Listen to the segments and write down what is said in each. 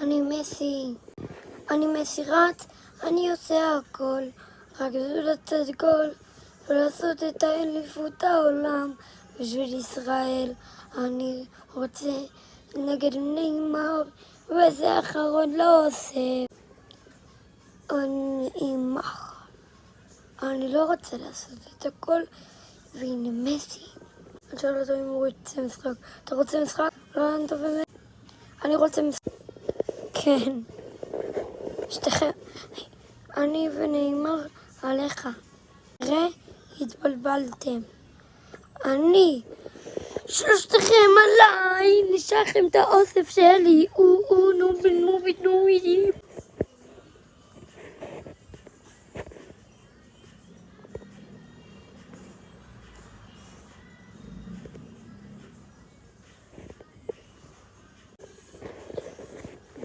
אני מסי. אני מסי רץ, אני עושה הכל. רק בשביל לתת גול ולעשות את אליפות העולם בשביל ישראל. אני רוצה נגד נאמר, וזה האחרון לא עושה. אני לא רוצה לעשות את הכל, והנה מסי. אני שואל אותו אם הוא רוצה משחק. אתה רוצה משחק? לא, אני טוב באמת. אני רוצה משחק. כן. שתיכם. אני ונאמר עליך. ראה, התבלבלתם. אני, שלושתכם עליי, נשארתם את האוסף שלי. נו בידי.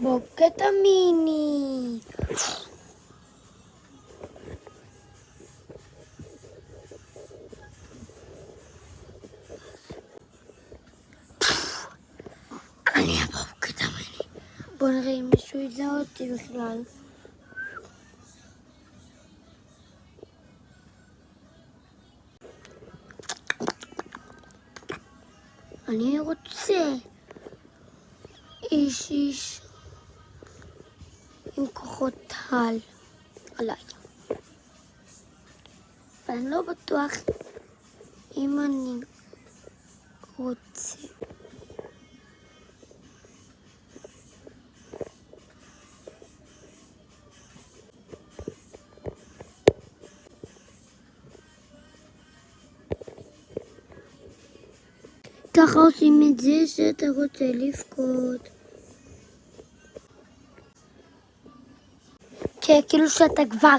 בוקט המיני. אני הבוקט המיני. בוא נראה אם מישהו יזהה אותי בכלל. אני רוצה איש עם כוחות על עליי. ואני לא בטוח אם אני רוצה. ככה עושים את זה שאתה רוצה לבכות. כן, כאילו שאתה כבר